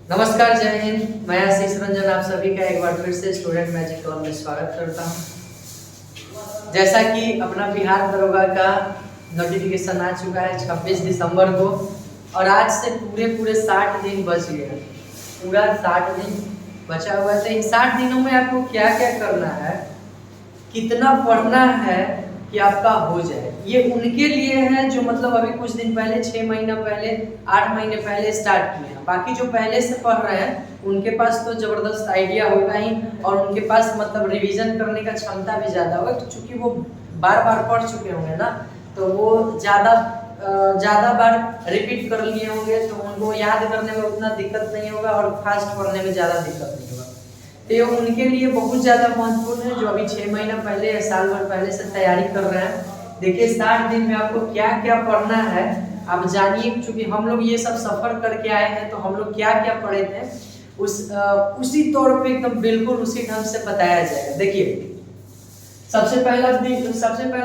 नमस्कार, जय हिंद। मैं आशीष रंजन आप सभी का एक बार फिर से स्टूडेंट मैजिक क्लब में स्वागत करता हूं। जैसा कि अपना बिहार दरोगा का नोटिफिकेशन आ चुका है 26 दिसंबर को, और आज से पूरे 60 दिन बच गए हैं। पूरा 60 दिन बचा हुआ है। तो इन 60 दिनों में आपको क्या क्या करना है, कितना पढ़ना है कि आपका हो जाए, ये उनके लिए है जो मतलब अभी कुछ दिन पहले, 6 महीना पहले, 8 महीने पहले स्टार्ट किए हैं। बाकी जो पहले से पढ़ रहे हैं उनके पास तो ज़बरदस्त आइडिया होगा ही, और उनके पास मतलब रिवीजन करने का क्षमता भी ज़्यादा होगा, तो चूँकि वो बार बार पढ़ चुके होंगे ना, तो वो ज़्यादा बार रिपीट कर लिए होंगे, तो उनको याद करने में उतना दिक्कत नहीं होगा और फास्ट पढ़ने में ज़्यादा दिक्कत नहीं होगा। तो ये उनके लिए बहुत ज़्यादा महत्वपूर्ण है जो अभी 6 महीना पहले या साल भर पहले से तैयारी कर रहे हैं। देखिए 60 दिन में आपको क्या क्या पढ़ना है आप जानिए, क्योंकि हम लोग ये सब सफ़र करके आए हैं, तो हम लोग क्या क्या पढ़े थे उसी तौर पे एकदम बिल्कुल उसी ढंग से बताया जाएगा। देखिए सबसे पहला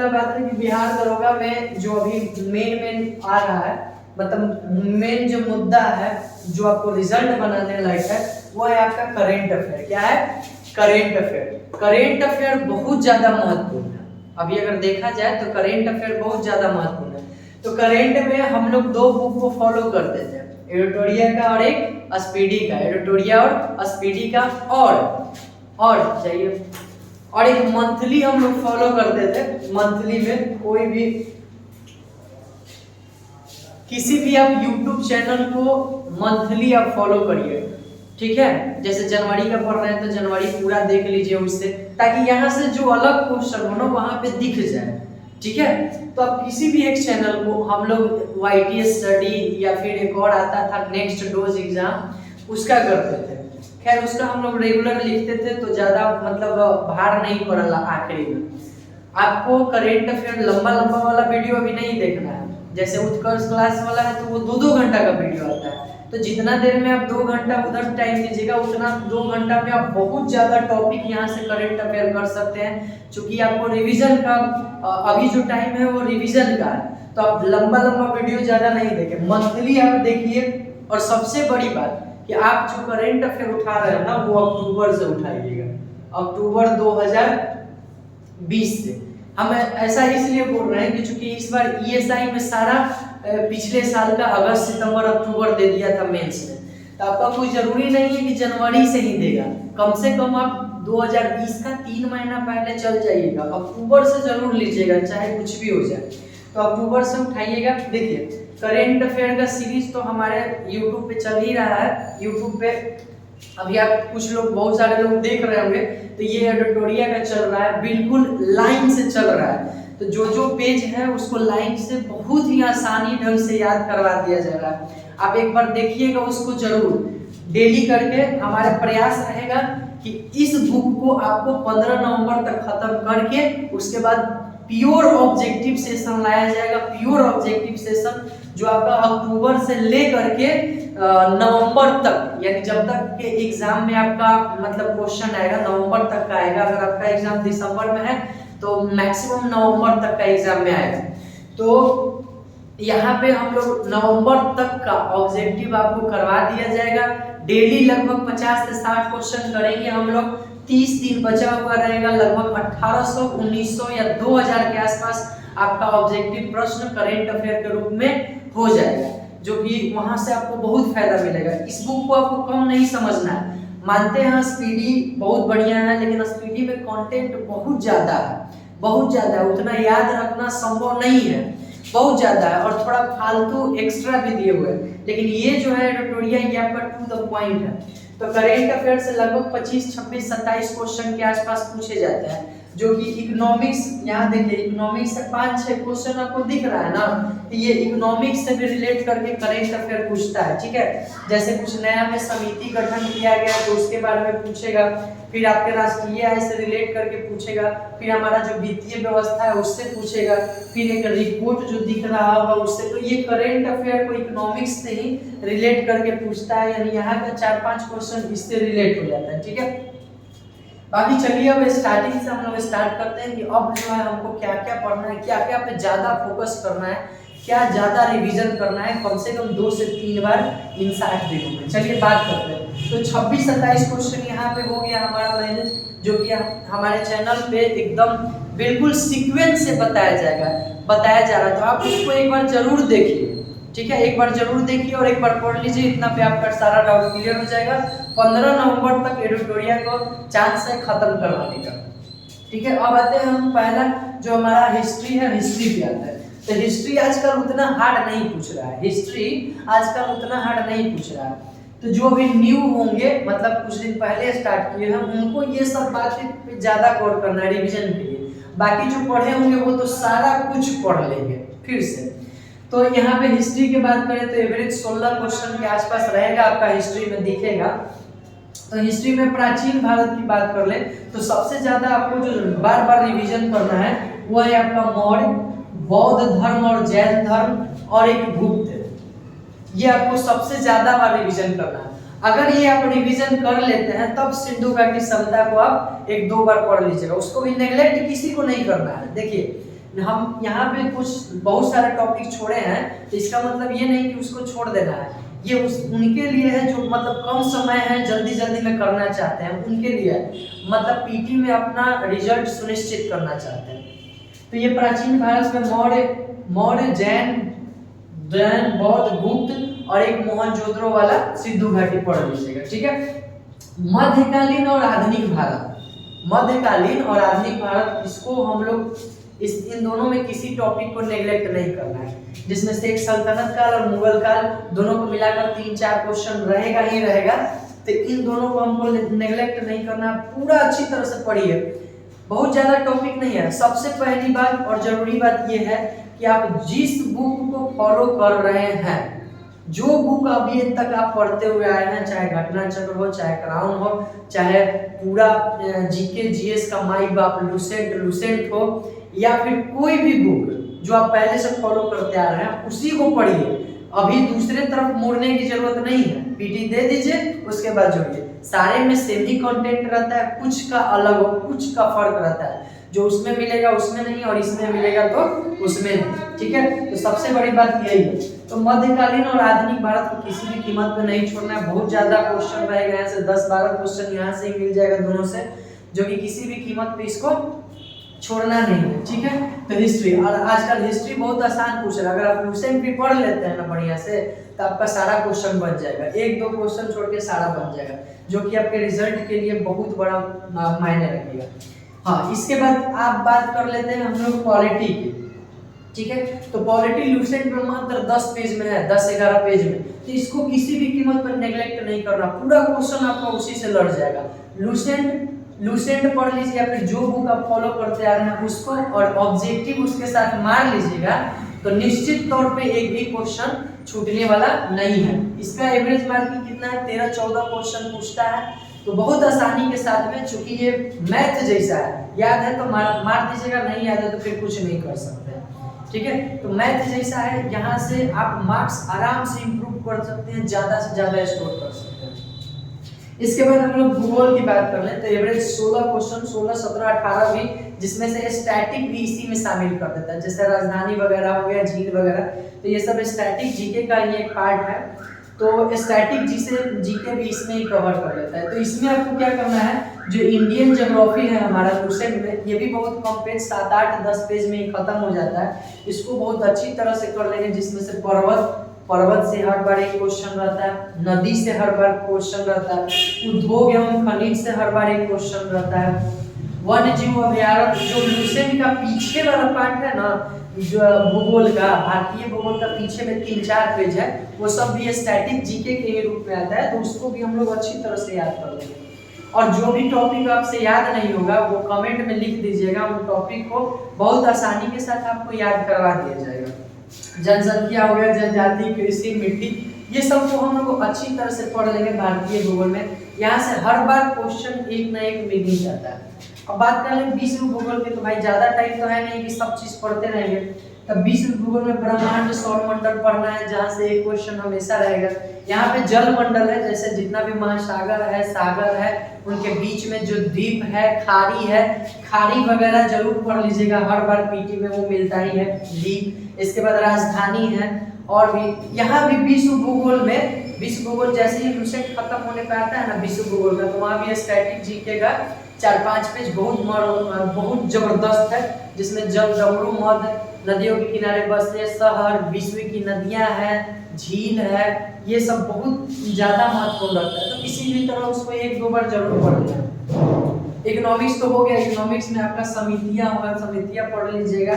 बात है कि बिहार दरोगा में जो अभी मेन आ रहा है, मतलब मेन जो मुद्दा है जो आपको रिजल्ट बनाने लायक है, वो है आपका करेंट अफेयर। क्या है? Current affair. करेंट अफेयर बहुत ज्यादा महत्वपूर्ण है। अभी अगर देखा जाए तो करेंट अफेयर बहुत ज्यादा महत्वपूर्ण है। तो करेंट में हम लोग 2 बुक को फॉलो करते थे, एडिटोरिया का और एक स्पीडी का। एडिटोरिया और स्पीडी का और चाहिए, और एक मंथली हम लोग फॉलो करते थे। मंथली में कोई भी किसी भी आप YouTube चैनल को मंथली आप फॉलो करिए, ठीक है। जैसे जनवरी का पढ़ रहे हैं तो जनवरी पूरा देख लीजिए उससे, ताकि यहाँ से जो अलग क्वेश्चन हो ना वहाँ पे दिख जाए, ठीक है। तो आप किसी भी एक चैनल को, हम लोग YTS स्टडी या फिर एक और आता था नेक्स्ट डोज एग्जाम, उसका करते थे। खैर उसका हम लोग रेगुलर लिखते थे तो ज़्यादा मतलब भार नहीं पड़ला। आखिरी में आपको करेंट अफेयर लंबा वाला वीडियो अभी नहीं देखना है। जैसे उत्कर्ष क्लास वाला है तो वो 2 घंटा का वीडियो आता है, तो जितना देर में आप 2 घंटा उधर टाइम दीजिएगा, उतना 2 घंटा में आप बहुत ज़्यादा टॉपिक यहाँ से करेंट अफेयर कर सकते हैं। चूँकि आपको रिवीजन का अभी जो टाइम है वो रिवीजन का है, तो आप लंबा वीडियो ज़्यादा नहीं देखें, मंथली आप देखिए। और सबसे बड़ी बात कि आप जो करेंट अफेयर उठा रहे हैं ना, वो अक्टूबर से उठाइएगा, अक्टूबर 2020 से। हम ऐसा इसलिए बोल रहे हैं कि चूंकि इस बार ESI में सारा पिछले साल का अगस्त सितंबर अक्टूबर दे दिया था मेंस में, तो आपका कोई जरूरी नहीं है कि जनवरी से ही देगा। कम से कम आप 2020 का 3 महीना पहले चल जाइएगा, अक्टूबर से जरूर लीजिएगा, चाहे कुछ भी हो जाए, तो अक्टूबर से उठाइएगा। देखिए करेंट अफेयर का सीरीज तो हमारे यूट्यूब पे चल ही रहा है। यूट्यूब पे अभी आप कुछ लोग, बहुत सारे लोग देख रहे होंगे, तो ये एडिटोरिया का चल रहा है, बिल्कुल लाइन से चल रहा है। तो जो पेज है उसको लाइन से बहुत ही आसानी ढंग से याद करवा दिया जा रहा है। आप एक बार देखिएगा उसको जरूर, डेली करके। हमारा प्रयास रहेगा कि इस बुक को आपको 15 नवंबर तक खत्म करके उसके बाद प्योर ऑब्जेक्टिव सेशन लाया जाएगा। प्योर ऑब्जेक्टिव सेशन जो आपका अक्टूबर से ले करके नवंबर तक, यानी जब तक के एग्जाम में आपका मतलब क्वेश्चन आएगा नवंबर तक का आएगा। अगर आपका एग्जाम दिसंबर में है तो मैक्सिमम नवंबर तक का एग्जाम में आएगा। तो यहाँ पे हम लोग नवंबर तक का ऑब्जेक्टिव आपको करवा दिया जाएगा। डेली लगभग 50 से 60 क्वेश्चन करेंगे हम लोग। 30 दिन बचा हुआ रहेगा, लगभग 1800, 1900 या 2000 के आसपास आपका ऑब्जेक्टिव प्रश्न करेंट अफेयर के रूप में हो जाएगा, जो कि वहां से आपको बहुत फायदा मिलेगा। इस बुक को आपको कम नहीं समझना है। मानते हैं स्पीडी बहुत बढ़िया है, लेकिन स्पीडी में कंटेंट बहुत ज़्यादा है, उतना याद रखना संभव नहीं है, बहुत ज़्यादा है, और थोड़ा फालतू एक्स्ट्रा भी दिए हुए हैं। लेकिन ये जो है एडिटोरिया, ये आपका टू द पॉइंट है। तो करेंट अफेयर से लगभग 25, 26, 27 क्वेश्चन के आसपास पूछे जाते हैं, जो कि इकोनॉमिक्स, यहाँ देखिए इकोनॉमिक्स से 5-6 क्वेश्चन आपको दिख रहा है ना, तो ये इकोनॉमिक्स से भी रिलेट करके करेंट अफेयर पूछता है, ठीक है। जैसे कुछ नया में समिति गठन किया गया तो उसके बारे में पूछेगा, फिर आपके राष्ट्रीय आय से रिलेट करके पूछेगा, फिर हमारा जो वित्तीय व्यवस्था है उससे पूछेगा, फिर एक रिपोर्ट जो दिख रहा होगा उससे। तो ये करेंट अफेयर को इकोनॉमिक्स से ही रिलेट करके पूछता है, यानी यहाँ का 4-5 क्वेश्चन इससे रिलेट हो जाता है, ठीक है। बाकी चलिए अब स्टार्टिंग से हम लोग स्टार्ट करते हैं कि अब जो है हमको क्या क्या पढ़ना है, क्या क्या पे ज़्यादा फोकस करना है, क्या ज़्यादा रिवीजन करना है, कम से कम 2 से 3 बार इन 60 दिनों में। चलिए बात करते हैं। तो 26-27 क्वेश्चन यहाँ पे हो गया हमारा मैनेज, जो कि हमारे चैनल पे एकदम बिल्कुल सीक्वेंस से बताया जा रहा है। तो आप उसको एक बार जरूर देखिए, ठीक है, एक बार जरूर देखिए और एक बार पढ़ लीजिए। इतना पे आपका सारा डाउट क्लियर हो जाएगा। 15 नवंबर तक एडिटोरियल को चांस है खत्म करवाने का, ठीक है। अब आते हैं हम पहला जो हमारा हिस्ट्री है, हिस्ट्री पे आता है। तो हिस्ट्री आजकल उतना हार्ड नहीं पूछ रहा है, हिस्ट्री आजकल उतना हार्ड नहीं पूछ रहा है। तो जो भी न्यू होंगे, मतलब कुछ दिन पहले स्टार्ट किए हैं, उनको ये सब बातें पे ज़्यादा गौर करना है रिवीजन के लिए। बाकी जो पढ़े होंगे वो तो सारा कुछ पढ़ लेंगे फिर से। तो यहाँ पे हिस्ट्री की बात करें तो एवरेज 16 क्वेश्चन के आसपास रहेगा, आपका हिस्ट्री में दिखेगा। तो हिस्ट्री में प्राचीन भारत की बात कर ले तो सबसे ज्यादा आपको जो बार बार रिवीजन करना है वो है आपका मौर्य, बौद्ध धर्म और जैन धर्म और एक गुप्त। ये आपको सबसे ज्यादा बार रिवीजन करना है। अगर ये आप रिवीजन कर लेते हैं तब सिंधु घाटी सभ्यता को आप 1-2 बार पढ़ लीजिएगा, उसको भी नेग्लेक्ट किसी को नहीं करना है। देखिए हम यहाँ पे कुछ बहुत सारे टॉपिक छोड़े हैं, तो इसका मतलब ये नहीं कि उसको छोड़ देना है। ये उनके लिए है जो मतलब कम समय है, जल्दी जल्दी में करना चाहते हैं, उनके लिए है। मतलब पीटी में अपना रिजल्ट सुनिश्चित करना चाहते हैं। तो ये प्राचीन भारत में मौर्य, जैन, बौद्ध, गुप्त और एक मोहनजोदड़ो वाला सिंधु घाटी पढ़ लीजिएगा, ठीक है। मध्यकालीन और आधुनिक भारत, इसको हम लोग इन दोनों में किसी टॉपिक को नेग्लेक्ट नहीं करना है, जिसमें से एक सल्तनत काल और मुगल काल दोनों को मिलाकर 3-4 क्वेश्चन रहेगा ही रहेगा। तो इन दोनों को हमको नेग्लेक्ट नहीं करना, पूरा अच्छी तरह से पढ़िए। बहुत ज़्यादा टॉपिक नहीं है। सबसे पहली बात और जरूरी बात यह है कि आप जिस बुक को फॉलो कर रहे हैं, जो बुक अभी तक आप पढ़ते हुए आए हैं, चाहे घटना चक्र हो, चाहे क्राउन हो, चाहे पूरा जीके जीएस का माई बाप लुसेंट हो, या फिर कोई भी बुक जो आप पहले से फॉलो करते आ रहे हैं, उसी को पढ़िए। अभी दूसरे तरफ मुड़ने की जरूरत नहीं है। पीटी दे दीजिए, उसके बाद जोड़िए। सारे में सेम ही कंटेंट रहता है, कुछ का अलग हो, कुछ का फर्क रहता है। जो उसमें मिलेगा उसमें नहीं, और इसमें मिलेगा तो उसमें नहीं, ठीक है। तो सबसे बड़ी बात यही है। तो मध्यकालीन और आधुनिक भारत को किसी भी कीमत पे नहीं छोड़ना है। बहुत ज्यादा क्वेश्चन रहेगा, यहाँ से 10-12 क्वेश्चन यहाँ से ही मिल जाएगा दोनों से, जो कि किसी भी कीमत पे इसको छोड़ना नहीं है, ठीक है। तो हिस्ट्री, और आजकल हिस्ट्री बहुत आसान पूछ रहा है। अगर आप लुसेंट भी पढ़ लेते हैं ना बढ़िया से, तो आपका सारा क्वेश्चन बन जाएगा। 1-2 क्वेश्चन छोड़ के सारा बन जाएगा, जो कि आपके रिजल्ट के लिए बहुत बड़ा मायने रखेगा। हाँ, इसके बाद आप बात कर लेते हैं हम लोग पॉलिटी की, ठीक है। तो पॉलिटी लुसेंट में मात्र 10 पेज में है, 10-11 पेज में। तो इसको किसी भी कीमत पर नेग्लेक्ट नहीं करना, पूरा क्वेश्चन आपका उसी से लड़ जाएगा। लुसेंट पढ़ लीजिए, या फिर जो बुक आप फॉलो करते आ रहे हैं उसको, और ऑब्जेक्टिव उसके साथ मार लीजिएगा, तो निश्चित तौर पे एक भी क्वेश्चन छूटने वाला नहीं है। इसका एवरेज मार्किंग कितना है? 13-14 क्वेश्चन पूछता है, तो बहुत आसानी के साथ में, चूंकि ये मैथ जैसा है, याद है तो मार दीजिएगा, नहीं याद है तो फिर कुछ नहीं कर सकते, ठीक है। तो मैथ जैसा है, यहाँ से आप मार्क्स आराम से इंप्रूव कर सकते हैं, ज्यादा से ज्यादा स्कोर कर सकते हैं। इसके बाद हम लोग भूगोल की बात कर लें तो एवरेज 16 क्वेश्चन, 16, 17, 18 भी, जिसमें से स्टैटिक भी इसी में शामिल कर देता है। जैसे राजधानी वगैरह हो गया, झील वगैरह, तो ये सब स्टैटिक जीके का ही एक पार्ट है। तो स्टैटिक जीके भी इसमें ही कवर कर लेता है। तो इसमें आपको क्या करना है, जो इंडियन ज्योग्राफी है हमारा लुसेंट में, ये भी बहुत कम पेज, 7-8-10 पेज में ही खत्म हो जाता है। इसको बहुत अच्छी तरह से कर लेंगे, जिसमें से पर्वत से हर बार एक क्वेश्चन रहता है, नदी से हर बार क्वेश्चन रहता है, उद्योग एवं खनिज से हर बार एक क्वेश्चन रहता है, वन्य जीव अभयारण्य, जो लुसेंट का पीछे वाला पार्ट है ना, जो भूगोल का, भारतीय भूगोल का पीछे में 3-4 पेज है, वो सब भी स्टैटिक जीके के रूप में आता है। तो उसको भी हम लोग अच्छी तरह से याद कर लेंगे। और जो भी टॉपिक आपसे याद नहीं होगा वो कमेंट में लिख दीजिएगा, उन टॉपिक को बहुत आसानी के साथ आपको याद करवा दिया जाएगा। जनसंख्या हो गया, जनजाति, कृषि, मिट्टी, ये सब को हम लोग अच्छी तरह से पढ़ लेंगे भारतीय भूगोल में। यहाँ से हर बार क्वेश्चन एक ना एक मिल ही जाता है। अब बात कर लें विश्व भूगोल की, तो भाई ज़्यादा टाइम तो है नहीं कि सब चीज़ पढ़ते रहेंगे। तब विश्व भूगोल में ब्रह्मांड सौरमंडल पढ़ना है, जहाँ से एक क्वेश्चन हमेशा रहेगा। यहाँ पे जल मंडल है, जैसे जितना भी महासागर है, सागर है, उनके बीच में जो द्वीप है, खाड़ी है, खाड़ी वगैरह जरूर पढ़ लीजिएगा, हर बार पीटी में वो मिलता ही है द्वीप। इसके बाद राजधानी है, और भी यहाँ भी विश्व भूगोल में, विश्व भूगोल जैसे ही विषय खत्म होने पे आता है ना विश्व भूगोल का, तो वहाँ भी स्टैटिक जीके का 4-5 पेज बहुत जबरदस्त है, जिसमें जल, डमरू, मध, नदियों के किनारे बसते शहर, विश्व की नदियां हैं, झील है, ये सब बहुत ज्यादा महत्वपूर्ण रखता है। तो किसी भी तरह उसको 1-2 बार जरूर पढ़ लेना। इकोनॉमिक्स तो हो गया, इकोनॉमिक्स में आपका समितियां होगा, समितियां पढ़ लीजिएगा।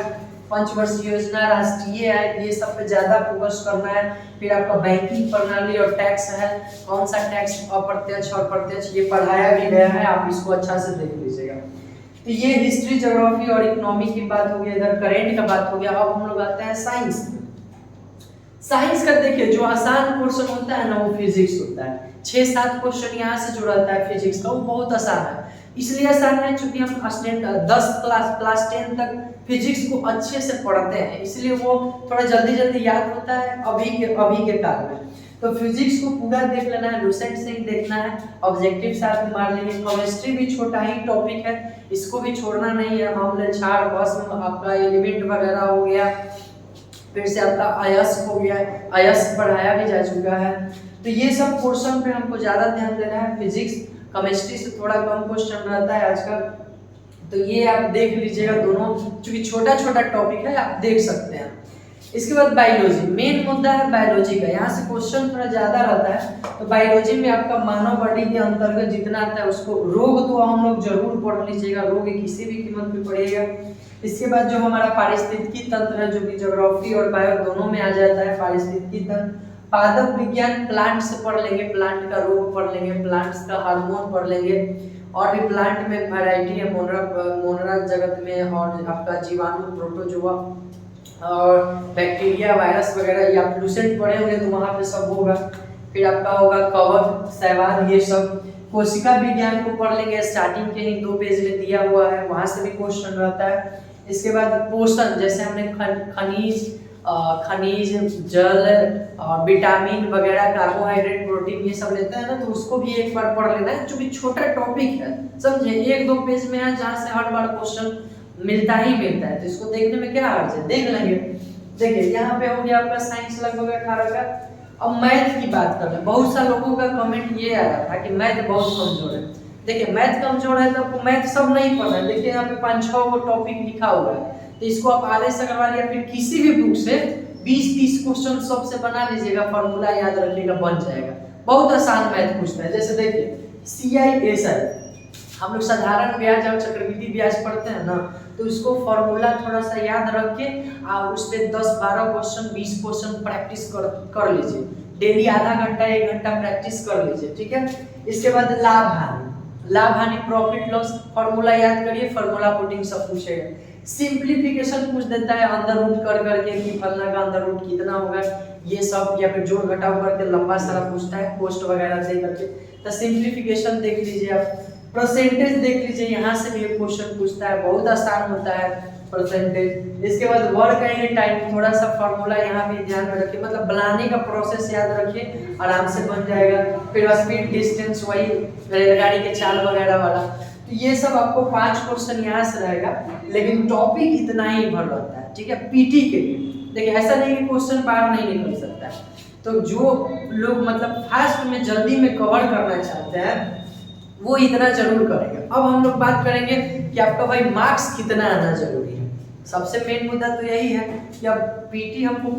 पंचवर्षीय योजना, राष्ट्रीय आय, ये सब पे ज्यादा फोकस करना है। फिर आपका बैंकिंग प्रणाली और टैक्स है, कौन सा टैक्स अप्रत्यक्ष और प्रत्यक्ष, ये पढ़ाया भी गया है, आप इसको अच्छा से देख लीजिएगा। तो ये हिस्ट्री, ज्योग्राफी और इकोनॉमी की बात हो गई, इधर करेंट का बात हो गया। अब हम लोग आते हैं साइंस। साइंस का देखिए, जो आसान पोर्शन होता है ना वो फिजिक्स होता है। 6-7 क्वेश्चन यहाँ से जो रहता है फिजिक्स का, वो बहुत आसान है। इसलिए आसान है क्योंकि हम स्टूडेंट 10 क्लास 10 तक फिजिक्स को अच्छे से पढ़ते हैं, इसलिए वो थोड़ा जल्दी याद होता है अभी के काल में। तो फिजिक्स को पूरा देख लेना है, लुसेंट से ही देखना है, ऑब्जेक्टिव साथ में मार लेंगे। केमिस्ट्री भी छोटा ही टॉपिक है, इसको भी छोड़ना नहीं है। मामले क्षार, भस्म, आपका एलिमेंट वगैरह हो गया, फिर से आपका अयस्क हो गया, अयस्क पढ़ाया भी जा चुका है। तो ये सब पोर्शन पे हमको ज्यादा ध्यान देना है। फिजिक्स, केमिस्ट्री से थोड़ा कम क्वेश्चन रहता है आजकल, तो ये आप देख लीजिएगा दोनों, क्योंकि छोटा टॉपिक है, आप देख सकते हैं। इसके बाद बायोलॉजी, मेन मुद्दा है बायोलॉजी का, यहाँ से क्वेश्चन थोड़ा ज्यादा रहता है। तो बायोलॉजी में आपका मानव बॉडी के अंतर्गत जितना आता है उसको, रोग तो हम लोग जरूर पढ़ लीजिएगा, रोग किसी भी कीमत पे पढ़िएगा। इसके बाद जो हमारा पारिस्थितिकी तंत्र है, जो कि ज्योग्राफी और बायो दोनों में आ जाता है, पारिस्थितिकी तंत्र। पादप विज्ञान, प्लांट से पढ़ लेंगे, प्लांट का रोग पढ़ लेंगे, प्लांट्स का हार्मोन पढ़ लेंगे, और भी प्लांट में वैरायटी है, मोनरा जगत में, और आपका जीवाणु, प्रोटोजोआ और बैक्टीरिया, वायरस वगैरह, या लुसेंट पढ़े होंगे तो वहाँ पे सब होगा। फिर आपका होगा कवक, शैवाल, ये सब। कोशिका विज्ञान को पढ़ लेंगे, स्टार्टिंग के ही 2 पेज में दिया हुआ है, वहाँ से भी क्वेश्चन रहता है। इसके बाद पोषण, जैसे हमने खनिज, जल और विटामिन वगैरह, कार्बोहाइड्रेट, प्रोटीन, ये सब लेते हैं ना, तो उसको भी एक बार पढ़ लेना है, क्योंकि छोटा टॉपिक है, समझे। 1-2 पेज में है, जहाँ से हर बार क्वेश्चन मिलता है, तो इसको देखने में क्या हर्ज है, देख लेंगे। देखिए यहाँ पे हो गया आपका साइंस लगभग 18 का। अब मैथ की बात कर लें। बहुत सा लोगों का कमेंट ये आ रहा था कि मैथ बहुत कमजोर है। देखिए मैथ कमजोर है तो आपको मैथ सब नहीं पढ़ना है। देखिए यहाँ पे 5-6 को टॉपिक लिखा हुआ है, तो इसको आप आदेश अग्रवाल या फिर किसी भी बुक से 20-30 क्वेश्चन सबसे बना लीजिएगा, फॉर्मूला याद रखिएगा, बन जाएगा। बहुत आसान मैथ पूछता है। जैसे देखिए CISI, हम लोग साधारण ब्याज और चक्रवृद्धि ब्याज पढ़ते हैं ना, तो इसको फॉर्मूला थोड़ा सा याद रख के आप उस पर 10-12 क्वेश्चन 20 क्वेश्चन प्रैक्टिस कर लीजिए। डेली आधा घंटा 1 घंटा प्रैक्टिस कर लीजिए, ठीक है। इसके बाद लाभ हानि प्रॉफिट लॉस, फॉर्मूला याद करिए, फॉर्मूला पुटिंग सब पूछेगा। सिंप्लीफिकेशन पूछ देता है अंदर रूट कर करके कि फलना का अंदर रूट कितना होगा, ये सब, या फिर जोड़ घटाव करके लंबा सारा पूछता है, पोस्ट वगैरह दे करके। तो सिंप्लीफिकेशन देख लीजिए आप। परसेंटेज देख लीजिए, यहाँ से भी क्वेश्चन पूछता है, बहुत आसान होता है परसेंटेज। इसके बाद वर्क एंड टाइम, थोड़ा सा फॉर्मूला यहाँ भी ध्यान में रखिए, मतलब बनाने का प्रोसेस याद रखिए, आराम से बन जाएगा। फिर स्पीड डिस्टेंस, वही रेलगाड़ी के चाल वगैरह वाला। तो ये सब आपको 5 क्वेश्चन यहाँ से रहेगा, लेकिन टॉपिक इतना ही भर रहता है, ठीक है, पीटी के लिए। देखिए ऐसा नहीं कि क्वेश्चन बाहर नहीं निकल सकता है। तो जो लोग मतलब फास्ट में जल्दी में कवर करना चाहते हैं वो इतना जरूर करेंगे। अब हम लोग बात करेंगे कि आपका भाई मार्क्स कितना आना जरूरी है। सबसे मेन मुद्दा तो यही है कि अब पीटी हमको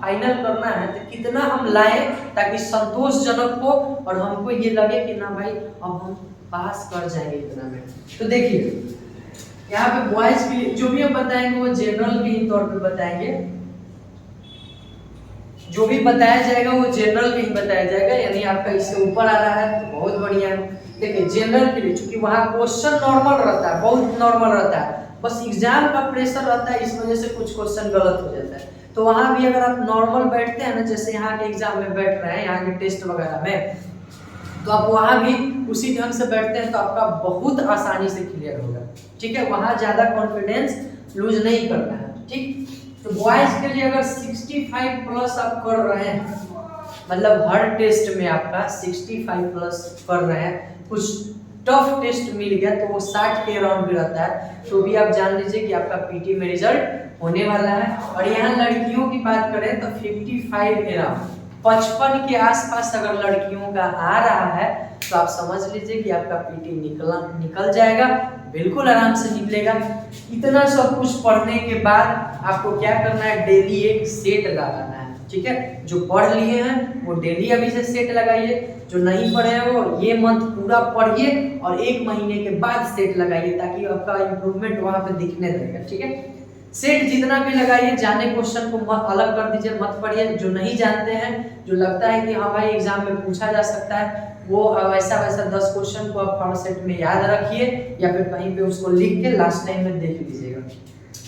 फाइनल करना है तो कितना हम लाएं ताकि संतोषजनक हो और हमको ये लगे कि ना भाई अब हम पास कर जाएंगे इतना में। तो देखिए यहाँ पे बॉयज के लिए जो भी हम बताएंगे वो जनरल के ही तौर पे बताएंगे, जो भी बताया जाएगा वो जनरल के ही बताया जाएगा, यानी आपका इससे ऊपर आ रहा है तो बहुत बढ़िया है। देखिए जनरल के लिए चूंकि वहाँ क्वेश्चन नॉर्मल रहता है, बहुत नॉर्मल रहता है, बस एग्जाम का प्रेशर रहता है, इस वजह से कुछ क्वेश्चन गलत हो जाता है। तो वहाँ भी अगर आप नॉर्मल बैठते हैं ना, जैसे यहाँ के एग्जाम में बैठ रहे हैं, यहाँ के टेस्ट वगैरह में, तो आप वहाँ भी उसी ढंग से बैठते हैं तो आपका बहुत आसानी से क्लियर होगा, ठीक है। वहाँ ज़्यादा कॉन्फिडेंस लूज नहीं करना है, ठीक। तो बॉयज के लिए अगर 65 प्लस आप कर रहे हैं, मतलब हर टेस्ट में आपका 65 प्लस कर रहे हैं, कुछ टफ टेस्ट मिल गया तो वो 60 के अराउंड भी रहता है, तो भी आप जान लीजिए कि आपका पीटी में रिजल्ट होने वाला है। और यहाँ लड़कियों की बात करें तो 55 अराउंड 55 के आसपास अगर लड़कियों का आ रहा है तो आप समझ लीजिए कि आपका पीटी निकल जाएगा, बिल्कुल आराम से निकलेगा। इतना सब कुछ पढ़ने के बाद आपको क्या करना है, डेली एक सेट लगाना है, ठीक है। जो पढ़ लिए हैं वो डेली अभी से सेट लगाइए, जो नहीं पढ़े हैं वो ये मंथ पूरा पढ़िए और 1 महीने के बाद सेट लगाइए, ताकि आपका इम्प्रूवमेंट वहाँ पे दिखने लगेगा, ठीक है। सेट जितना भी लगाइए, जाने क्वेश्चन को मत अलग कर दीजिए, मत पढ़िए। जो नहीं जानते हैं, जो लगता है कि हाँ भाई एग्जाम में पूछा जा सकता है, वो वैसा 10 क्वेश्चन को आप हर सेट में याद रखिए या फिर कहीं पे उसको लिख के लास्ट टाइम में देख लीजिएगा,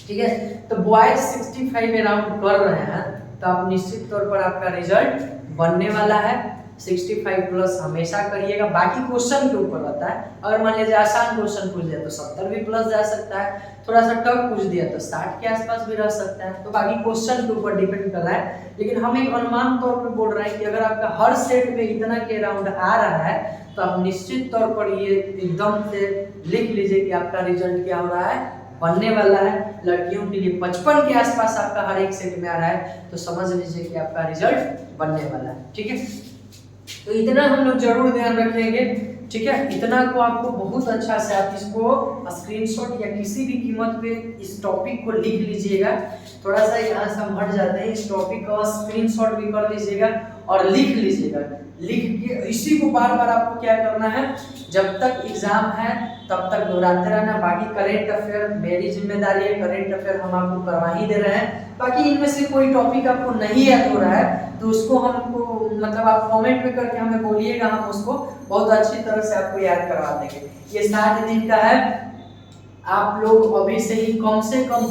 ठीक है। तो बॉयज 65 अराउंड कर रहे हैं तो आप निश्चित तौर पर आपका रिजल्ट बनने वाला है। 65 प्लस हमेशा करिएगा। बाकी क्वेश्चन के ऊपर रहता है, अगर मान लीजिए आसान क्वेश्चन पूछ दिया तो 70 भी प्लस जा सकता है, थोड़ा सा टफ पूछ दिया तो 60 के आसपास भी रह सकता है, तो बाकी क्वेश्चन के ऊपर डिपेंड कर रहा है। लेकिन हम एक अनुमान तौर पे बोल रहे हैं कि अगर आपका हर सेट में इतना के अराउंड आ रहा है तो आप निश्चित तौर पर ये एकदम से लिख लीजिए कि आपका रिजल्ट क्या हो रहा है, बनने वाला है। लड़कियों के लिए 55 के आसपास आपका हर एक सेट में आ रहा है तो समझ लीजिए कि आपका रिजल्ट बनने वाला है, ठीक है। तो इतना हम लोग जरूर ध्यान रखेंगे, ठीक है। इतना को आपको बहुत अच्छा से आप इसको स्क्रीनशॉट या किसी भी कीमत पे इस टॉपिक को लिख लीजिएगा। थोड़ा सा यहाँ से हम हट जाते हैं, इस टॉपिक का स्क्रीनशॉट भी कर लीजिएगा और लिख लीजिएगा। लिख के इसी को बार बार आपको क्या करना है, जब तक एग्जाम है तब तक दोहराते रहना। बाकी करेंट अफेयर मेरी जिम्मेदारी है, करेंट अफेयर हम आपको करवा ही दे रहे हैं। बाकी इनमें से कोई टॉपिक आपको नहीं याद हो रहा है तो उसको हमको मतलब आप कमेंट में करके हमें बोलिएगा, हम उसको बहुत अच्छी तरह से आपको याद करवा देंगे। ये 60 दिन का है, आप लोग अभी से ही कम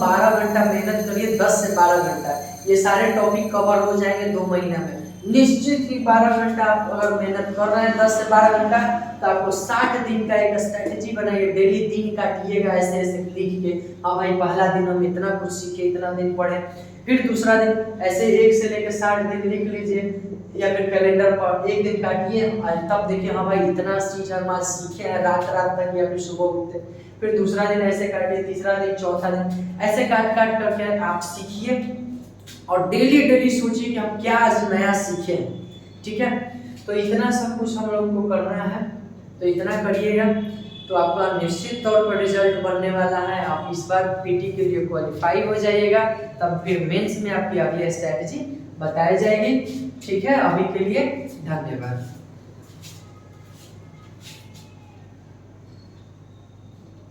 12 घंटा मेहनत करिए, 10 से 12 घंटा ये सारे टॉपिक कवर हो जाएंगे 2 महीना में। निश्चित ही 12 घंटा आप अगर मेहनत कर रहे हैं 10 से 12 घंटा तो आपको 60 दिन का एक स्ट्रेटेजी बनाइए। डेली दिन काटिएगा ऐसे ऐसे लिख के, हाँ भाई पहला दिन हम इतना कुछ सीखे, इतना दिन पढ़े, फिर दूसरा दिन ऐसे 1 से लेकर 60 दिन लिख लीजिए या फिर कैलेंडर पर 1 दिन काटिए, तब देखिए हाँ भाई इतना चीज हम आज सीखे हैं रात तक या फिर सुबह उठते, फिर दूसरा दिन ऐसे काटिए, तीसरा दिन, चौथा दिन ऐसे काट करके आप सीखिए और डेली सोचिए कि हम क्या आज नया सीखे, ठीक है। तो इतना सब कुछ हम लोग को करना है, तो इतना करिएगा तो आपका निश्चित तौर पर रिजल्ट बनने वाला है। आप इस बार पीटी के लिए क्वालिफाई हो जाइएगा, तब फिर मेंस में आपकी अगली स्ट्रैटेजी बताई जाएगी, ठीक है। अभी के लिए धन्यवाद।